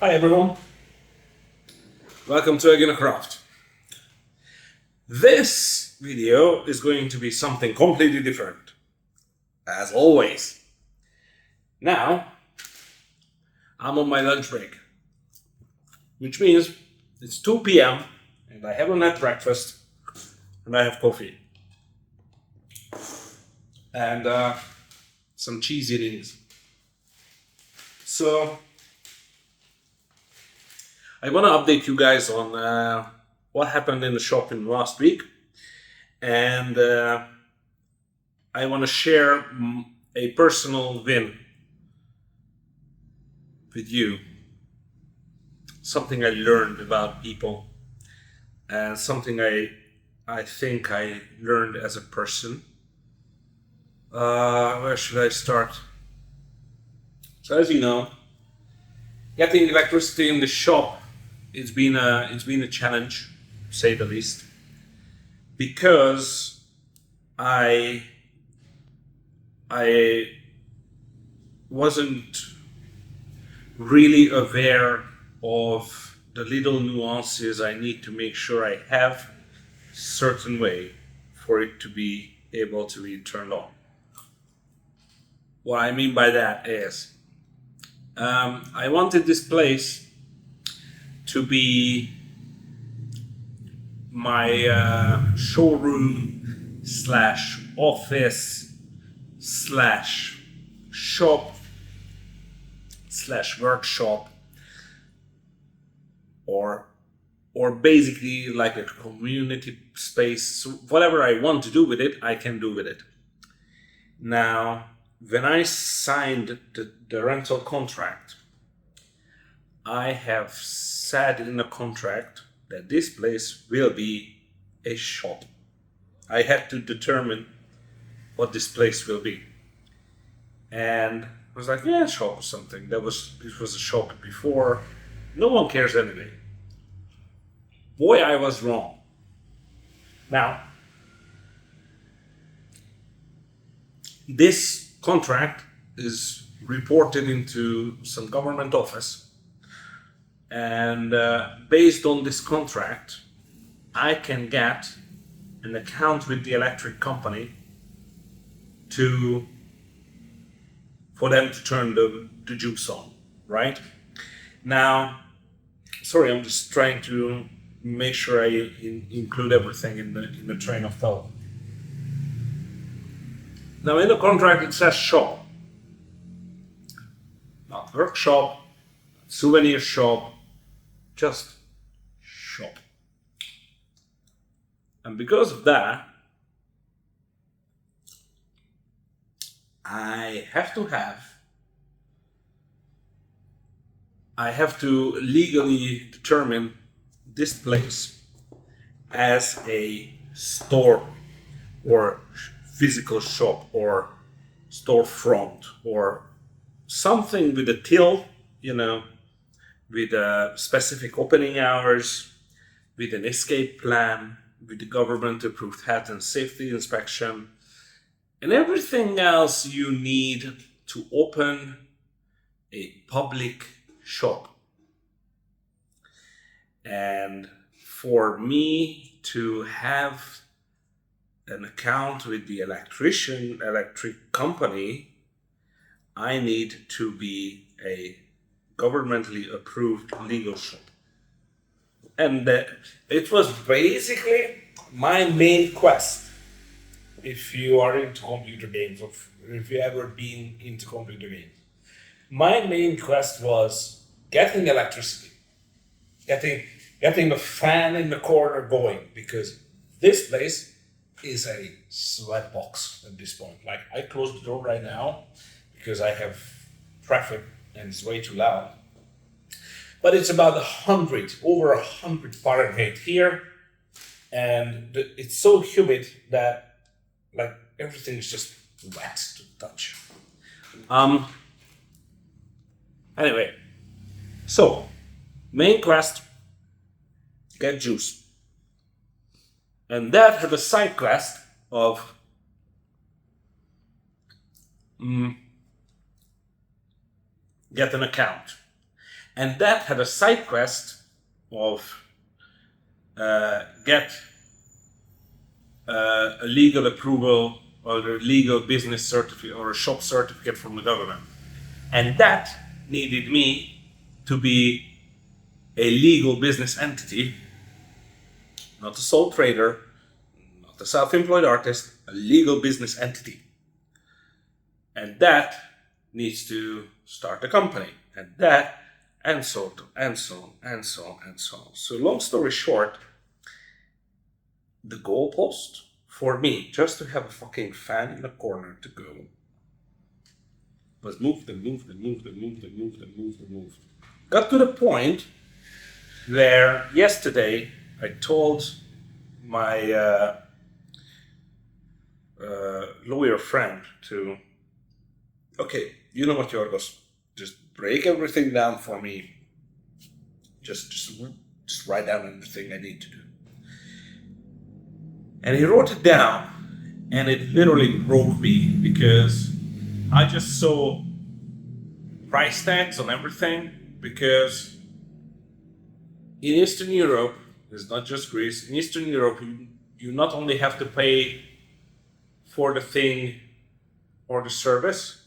Hi everyone, welcome to Again Craft. This video is going to be something completely different, as always. Now, I'm on my lunch break, which means it's 2 p.m. and I haven't had breakfast and I have coffee and some cheesy things. So, I want to update you guys on what happened in the shop in last week, and I want to share a personal win with you. Something I learned about people, and something I think I learned as a person. Where should I start? So, as you know, getting electricity in the shop it's been a challenge, to say the least, because I wasn't really aware of the little nuances I need to make sure I have a certain way for it to be able to be turned on. What I mean by that is I wanted this place to be my showroom slash office slash shop slash workshop, or basically like a community space. So whatever I want to do with it, I can do with it. Now, when I signed the rental contract, I have said in the contract that this place will be a shop. I had to determine what this place will be. And I was like, yeah, shop or something. This was a shop before. No one cares anyway. Boy, I was wrong. Now, this contract is reported into some government office. And based on this contract, I can get an account with the electric company for them to turn the juice on, right? Now, sorry, I'm just trying to make sure I include everything in the train of thought. Now, in the contract it says shop, not workshop, souvenir shop, just shop. And because of that, I have to legally determine this place as a store or physical shop or storefront or something with a till, with specific opening hours, with an escape plan, with the government approved health and safety inspection, and everything else you need to open a public shop. And for me to have an account with the electric company, I need to be a governmentally approved legal shop. And it was basically my main quest. If you are into computer games, or if you ever been into computer games, my main quest was getting electricity, getting the fan in the corner going, because this place is a sweatbox at this point. Like, I closed the door right now because I have traffic and it's way too loud. But it's about over 100 Fahrenheit here, and it's so humid that like everything's just wet to touch. Anyway, so main quest, get juice, and that had a side quest of get an account. And that had a side quest of get a legal approval or a legal business certificate or a shop certificate from the government. And that needed me to be a legal business entity, not a sole trader, not a self-employed artist, a legal business entity. And that needs to start a company. And that, and so on, and so on, and so on, and so on. So long story short, the goalpost for me, just to have a fucking fan in the corner to go, was moved and moved and moved and moved and moved and moved and moved. Got to the point where yesterday I told my lawyer friend to, okay, you know what, Yorgos, just break everything down for me. Just write down everything I need to do. And he wrote it down, and it literally broke me because I just saw price tags on everything. Because in Eastern Europe, it's not just Greece, in Eastern Europe, you not only have to pay for the thing or the service,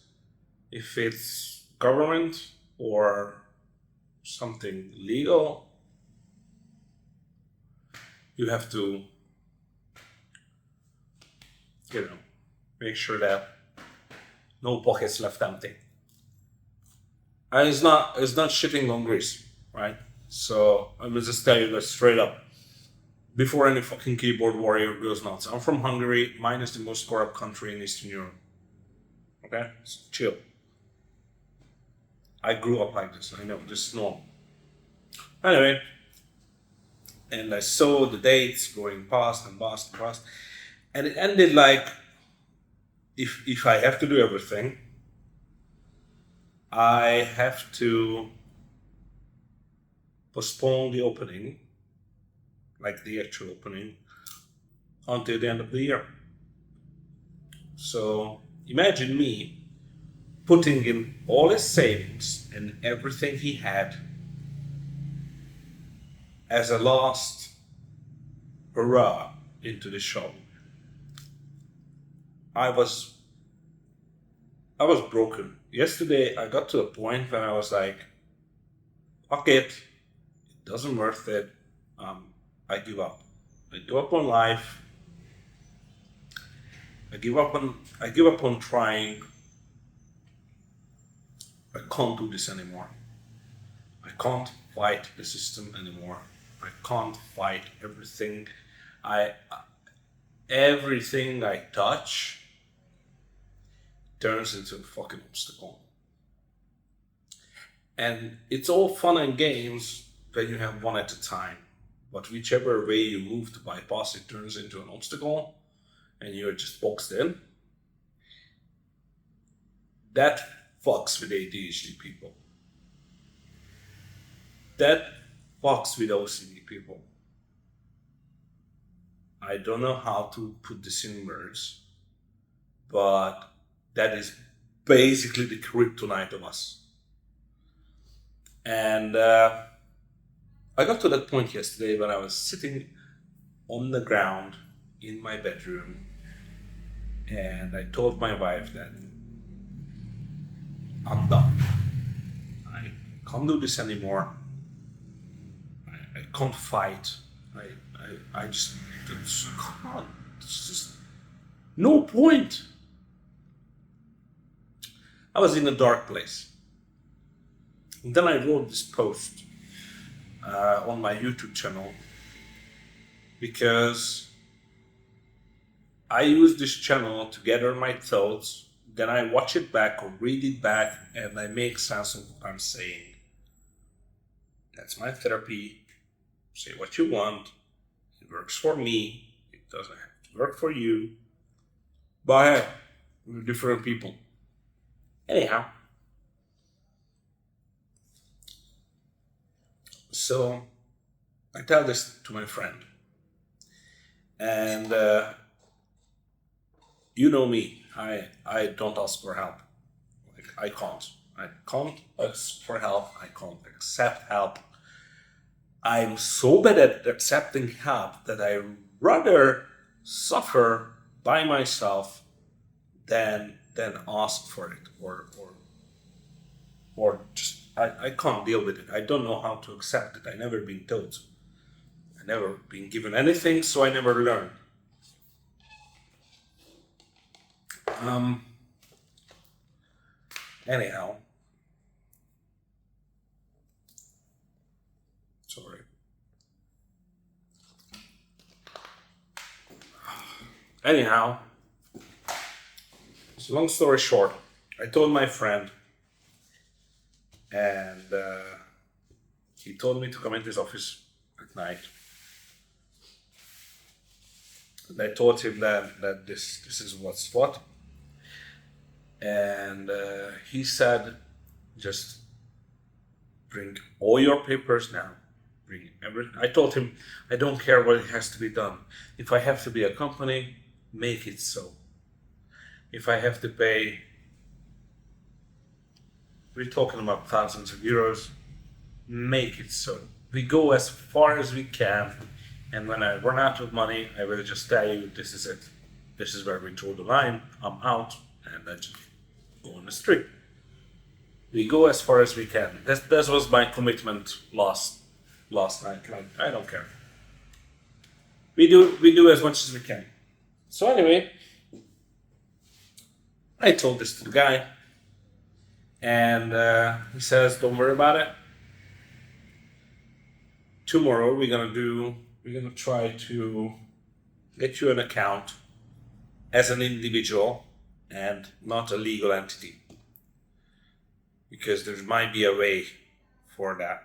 if it's government or something legal, you have to, make sure that no pockets left empty. And it's not shitting on Greece, right? So I will just tell you that straight up, before any fucking keyboard warrior goes nuts. I'm from Hungary. Mine is the most corrupt country in Eastern Europe. Okay? So chill. I grew up like this. I know, this is normal. Anyway, and I saw the dates going past and past and past. And it ended like, if I have to do everything, I have to postpone the opening, like the actual opening, until the end of the year. So imagine me putting in all his savings and everything he had as a last hurrah into the shop. I was broken. Yesterday I got to a point where I was like, fuck it, it doesn't worth it. I give up. I give up on life. I give up on trying. I can't do this anymore. I can't fight the system anymore. I can't fight everything. Everything I touch turns into a fucking obstacle. And it's all fun and games when you have one at a time. But whichever way you move to bypass it turns into an obstacle and you're just boxed in. That fucks with ADHD people. That fucks with OCD people. I don't know how to put this in words, but that is basically the kryptonite of us. And I got to that point yesterday when I was sitting on the ground in my bedroom and I told my wife that I'm done. I can't do this anymore. I can't fight. I just can't. It's just no point. I was in a dark place. And then I wrote this post on my YouTube channel because I use this channel to gather my thoughts, then I watch it back or read it back and I make sense of what I'm saying. That's my therapy. Say what you want. It works for me. It doesn't have to work for you. But we're different people. Anyhow. So I tell this to my friend. And you know me. I don't ask for help. Like, I can't. I can't ask for help. I can't accept help. I'm so bad at accepting help that I rather suffer by myself than ask for it, or just I can't deal with it. I don't know how to accept it. I never been told. I never been given anything, so I never learned. Um. Anyhow, sorry. Anyhow, so long story short, I told my friend, and he told me to come into his office at night. And I told him that this is what's what, and he said, just bring all your papers now. Bring everything. I told him I don't care what has to be done. If I have to be a company, make it so. If I have to pay, we're talking about thousands of euros, make it so. We go as far as we can, and when I run out of money, I will just tell you this is it. This is where we draw the line. I'm out, and I just go on the street. We go as far as we can. That was my commitment last night. Like, I don't care. We do as much as we can. So anyway, I told this to the guy, and he says, "Don't worry about it. Tomorrow we're gonna try to get you an account as an individual and not a legal entity, because there might be a way for that."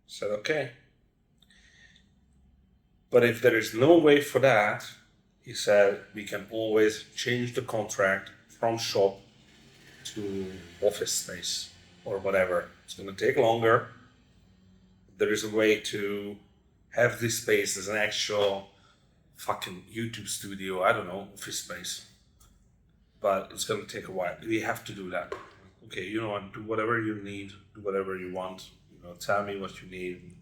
I said, okay. But if there is no way for that, he said, we can always change the contract from shop to office space or whatever. It's going to take longer. There is a way to have this space as an actual fucking YouTube studio, I don't know, office space. But it's going to take a while. We have to do that. Okay, you know what, do whatever you need, do whatever you want. You know, tell me what you need.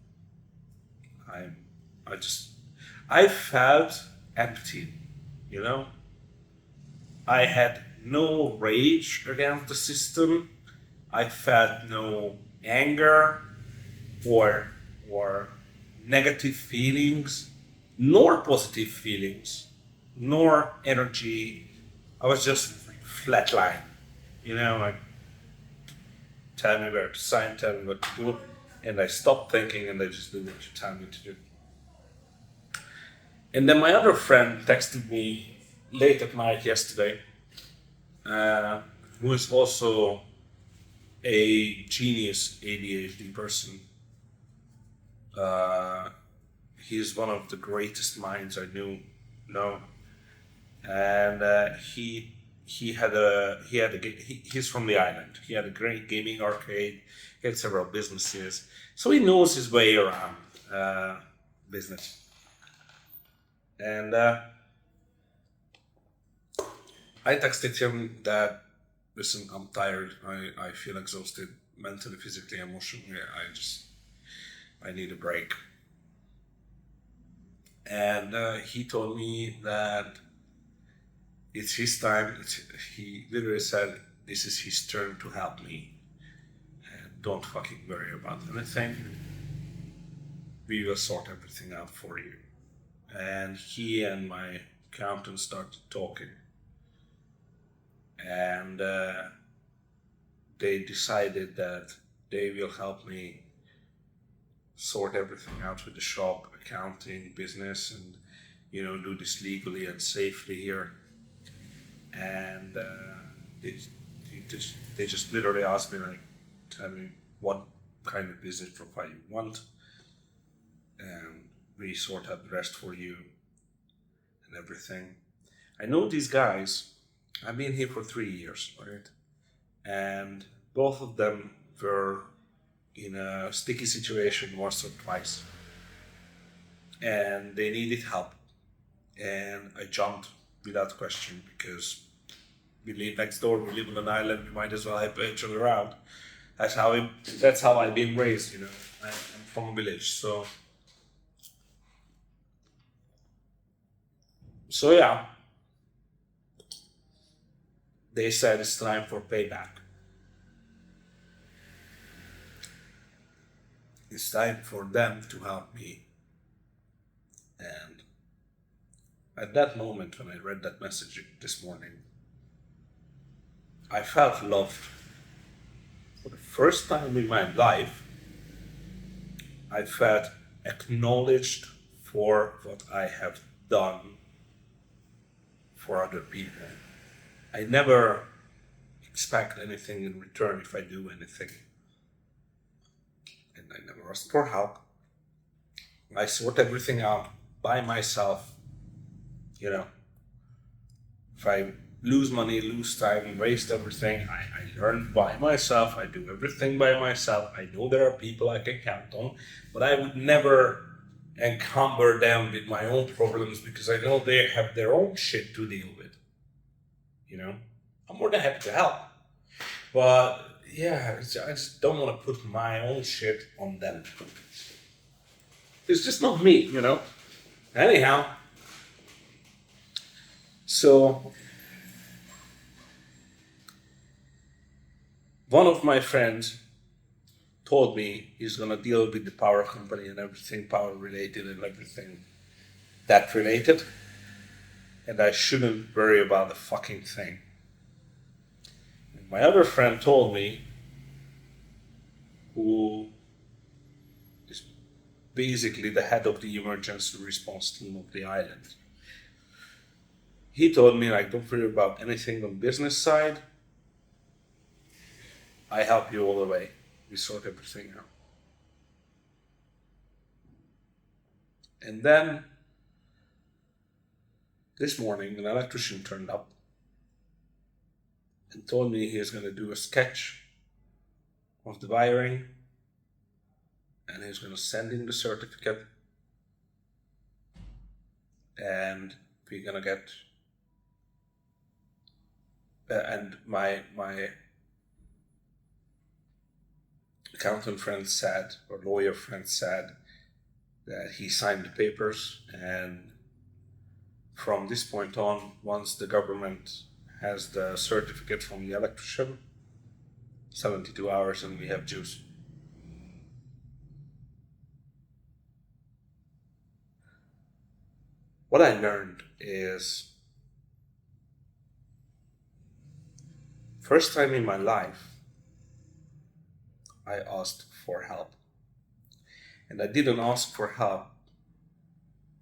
I felt empty, you know? I had no rage against the system. I felt no anger or negative feelings, nor positive feelings, nor energy. I was just flatline, you know, like, tell me where to sign, tell me what to do, and I stopped thinking and I just did what you tell me to do. And then my other friend texted me late at night yesterday, who is also a genius ADHD person. He's one of the greatest minds I know, and he's from the island. He had a great gaming arcade. He had several businesses, so he knows his way around business. And I texted him that, listen, I'm tired. I feel exhausted mentally, physically, emotionally. I need a break. And he told me that it's his time. He literally said, this is his turn to help me. And don't fucking worry about anything. We will sort everything out for you. And he and my accountant started talking. And they decided that they will help me sort everything out with the shop, accounting, business, and, you know, do this legally and safely here. And they just literally asked me, like, tell me what kind of business profile you want, and we sort out the rest for you and everything. I know these guys. I've been here for 3 years, right? And both of them were in a sticky situation once or twice. And they needed help. And I jumped without question, because We live next door. We live on an island. We might as well help each other out. That's how I've been raised. I'm from a village, so yeah. They said it's time for payback. It's time for them to help me. And at that moment, when I read that message this morning, I felt loved. For the first time in my life, I felt acknowledged for what I have done for other people. I never expect anything in return if I do anything. And I never ask for help. I sort everything out by myself. If I lose money, lose time, waste everything, I learn by myself. I do everything by myself. I know there are people I can count on, but I would never encumber them with my own problems because I know they have their own shit to deal with. I'm more than happy to help. But yeah, I just don't want to put my own shit on them. It's just not me, Anyhow, so one of my friends told me he's going to deal with the power company and everything power related and everything that related. And I shouldn't worry about the fucking thing. And my other friend told me, who is basically the head of the emergency response team of the island. He told me, don't worry about anything on business side. I help you all the way. We sort everything out. And then this morning, an electrician turned up and told me he was going to do a sketch of the wiring and he's going to send in the certificate and we're going to get and my accountant friend said, or lawyer friend said, that he signed the papers, and from this point on, once the government has the certificate from the electrician, 72 hours and we have juice. What I learned is, first time in my life, I asked for help. And I didn't ask for help.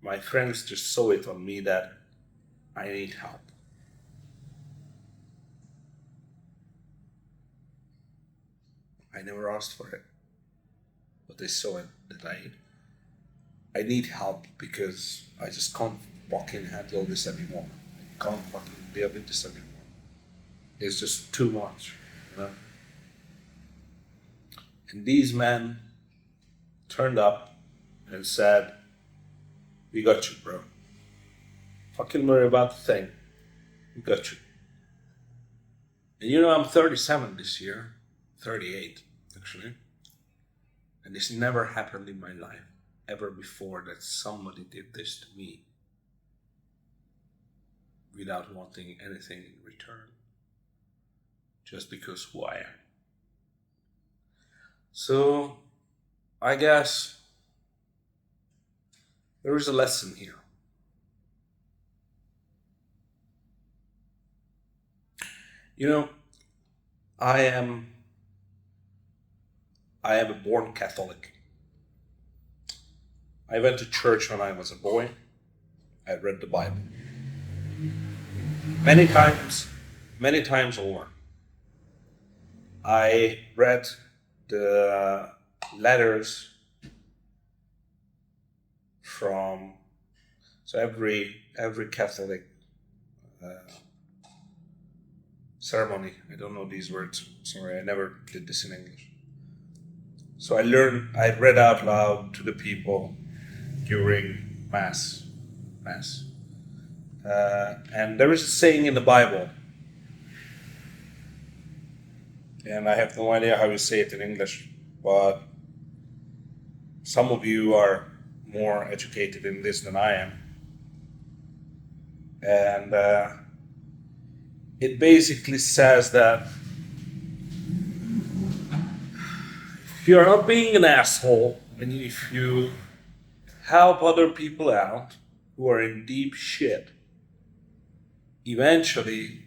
My friends just saw it on me that I need help. I never asked for it. But they saw it that I need help because I just can't fucking handle this anymore. I can't fucking deal with this anymore. It's just too much, And these men turned up and said, "We got you, bro. Fucking worry about the thing. We got you." And I'm 37 this year. 38, actually. And this never happened in my life, ever before, that somebody did this to me without wanting anything in return. Just because who I am. So, I guess there is a lesson here. I am a born Catholic. I went to church when I was a boy. I read the Bible. Many times over. I read the letters from, so every Catholic ceremony, I don't know these words, sorry, I never did this in English. So I read out loud to the people during Mass. And there is a saying in the Bible And I have no idea how you say it in English, but some of you are more educated in this than I am. And it basically says that if you're not being an asshole and if you help other people out who are in deep shit, eventually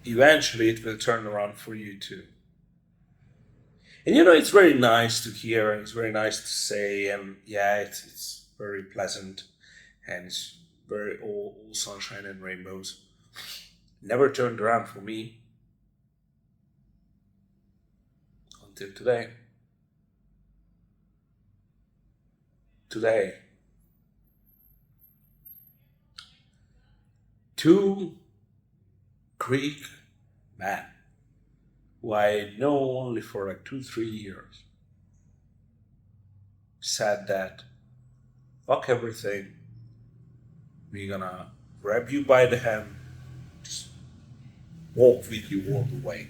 it will turn around for you too. And it's very nice to hear, and it's very nice to say, and yeah, it's very pleasant, and it's very all sunshine and rainbows. Never turned around for me until today. Today, two Greek men who I know only for like 2-3 years said that fuck everything, we're gonna grab you by the hand, just walk with you all the way.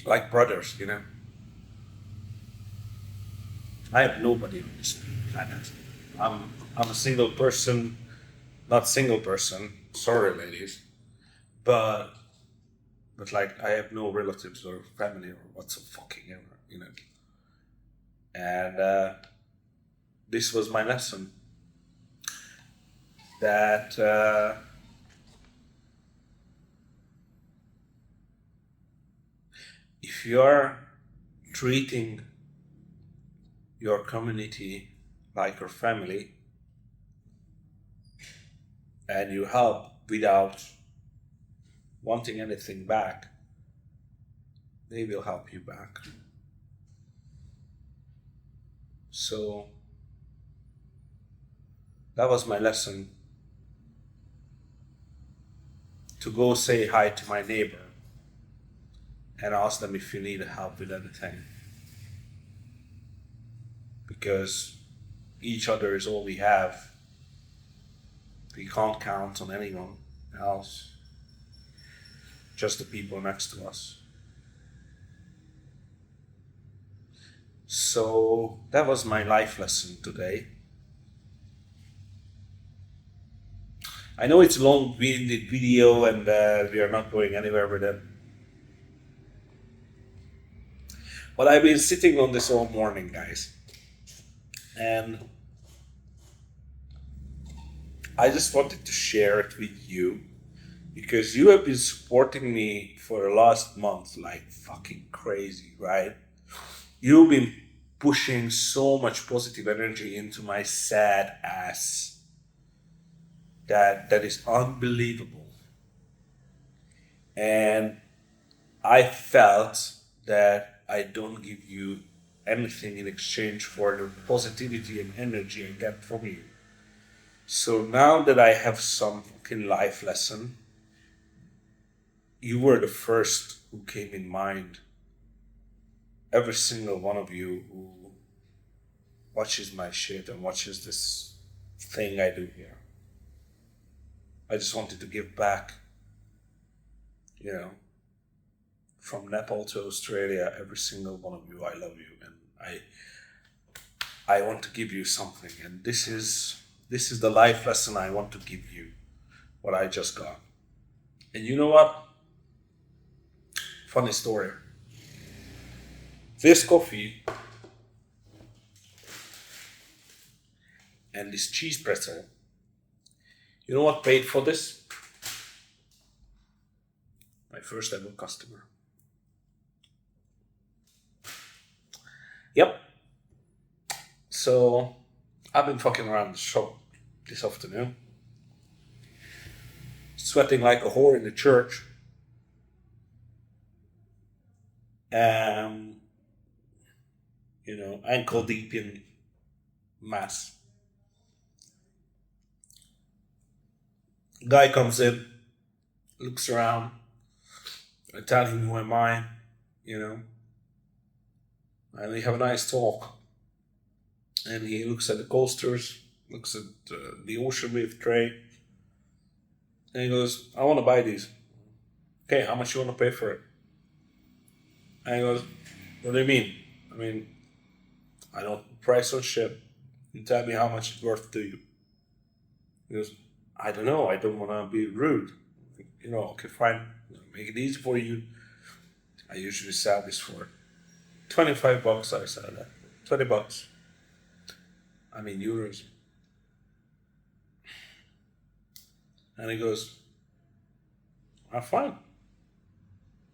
Like brothers, I have nobody on this planet. I'm a single person, not single person, sorry ladies, but like I have no relatives or family or what's a fucking ever. And this was my lesson that if you're treating your community like your family and you help without wanting anything back, they will help you back. So that was my lesson, to go say hi to my neighbor and ask them if you need help with anything. Because each other is all we have. We can't count on anyone else, just the people next to us. So that was my life lesson today. I know it's a long-winded video and we are not going anywhere with it. But I've been sitting on this all morning, guys. And I just wanted to share it with you because you have been supporting me for the last month like fucking crazy, right? You've been pushing so much positive energy into my sad ass that is unbelievable. And I felt that I don't give you anything in exchange for the positivity and energy I get from you. So now that I have some fucking life lesson, you were the first who came in mind. Every single one of you who watches my shit and watches this thing I do here. I just wanted to give back. From Nepal to Australia, every single one of you, I love you, and I want to give you something, and this is the life lesson I want to give you, what I just got. And you know what? Funny story. This coffee and this cheese pretzel, you know what paid for this? My first ever customer. Yep. So I've been fucking around the shop this afternoon, sweating like a whore in the church. Ankle deep in mass. Guy comes in, looks around, I tell him who am I, and we have a nice talk. And he looks at the coasters, looks at the ocean wave tray, And he goes, I want to buy these. Okay, how much you want to pay for it? And he goes, what do you mean? I mean, I don't price or shit. You tell me how much it's worth to you. He goes, I don't know. I don't want to be rude. Okay, fine. Make it easy for you. I usually sell this for $25. I sell that. $20. I mean euros. And he goes, fine.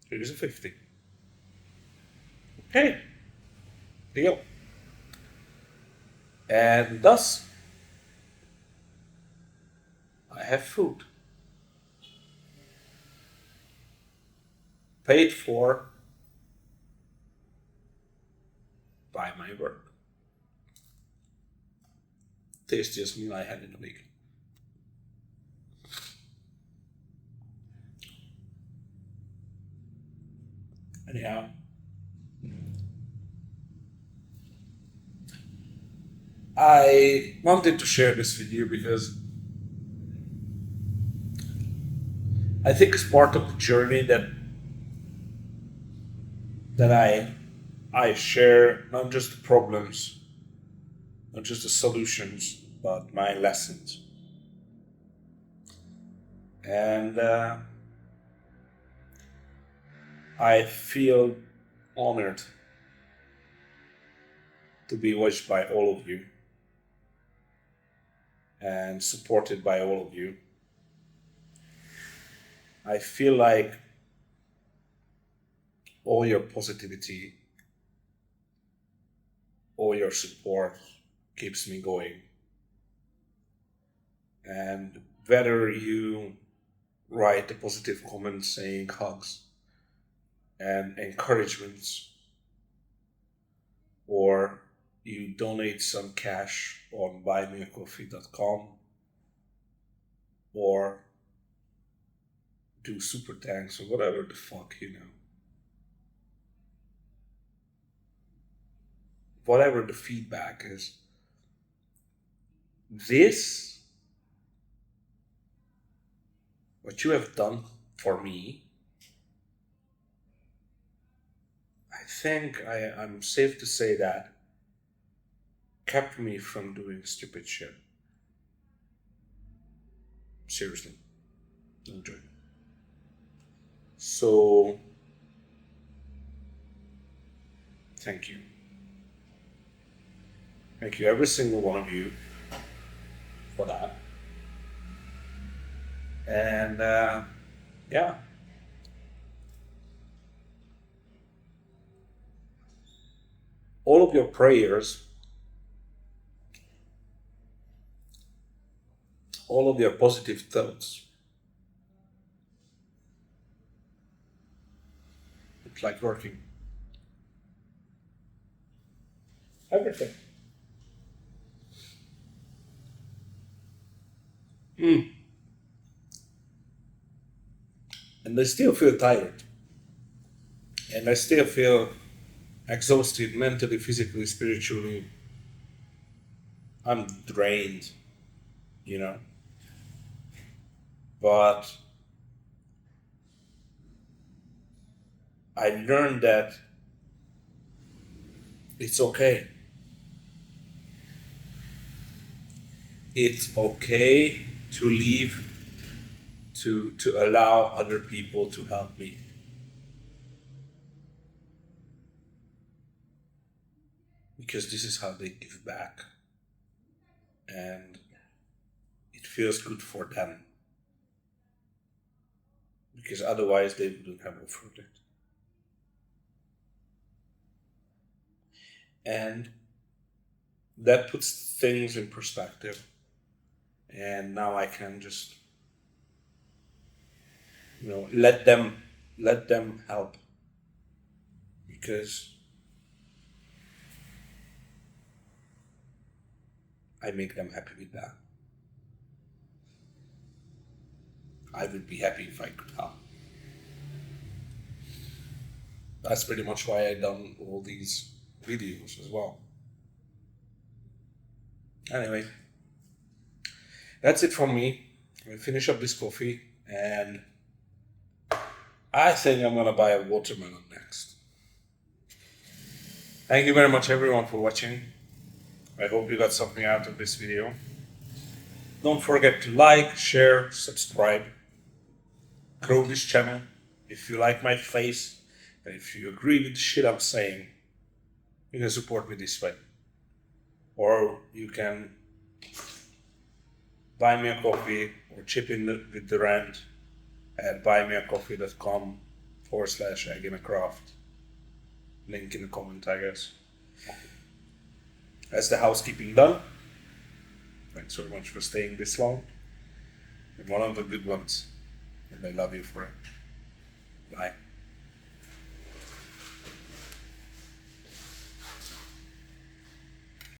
Here's a 50. Okay. Deal. And thus, I have food. Paid for by my work. Tastiest meal I had in a week. Anyhow, I wanted to share this with you because I think it's part of the journey that I share, not just the problems, not just the solutions, but my lessons. And I feel honored to be watched by all of you and supported by all of you. I feel like all your positivity, all your support keeps me going. And whether you write a positive comment saying hugs and encouragements, or you donate some cash on buymeacoffee.com, or do super thanks or whatever the fuck, whatever the feedback is, what you have done for me, I think I'm safe to say that kept me from doing stupid shit. Seriously. No joke. So, thank you. Thank you, every single one of you, for that. And yeah. All of your prayers, all of your positive thoughts, it's like working. Everything. And I still feel tired. And I still feel exhausted mentally, physically, spiritually. I'm drained, But I learned that it's okay. It's okay to leave, to allow other people to help me. Because this is how they give back. And it feels good for them. Because otherwise they wouldn't have offered it. And that puts things in perspective. And now I can just, let them help. Because I make them happy with that. I would be happy if I could help. That's pretty much why I done all these videos as well. Anyway, that's it from me. I'll finish up this coffee And I think I'm gonna buy a watermelon next. Thank you very much everyone for watching. I hope you got something out of this video. Don't forget to like, share, subscribe, grow this channel. If you like my face, and if you agree with the shit I'm saying, you can support me this way. Or you can buy me a coffee or chip in with the rent at buymeacoffee.com/egginacraft. Link in the comment, I guess. That's the housekeeping done. Thanks so much for staying this long. You're one of the good ones, and I love you for it. Bye.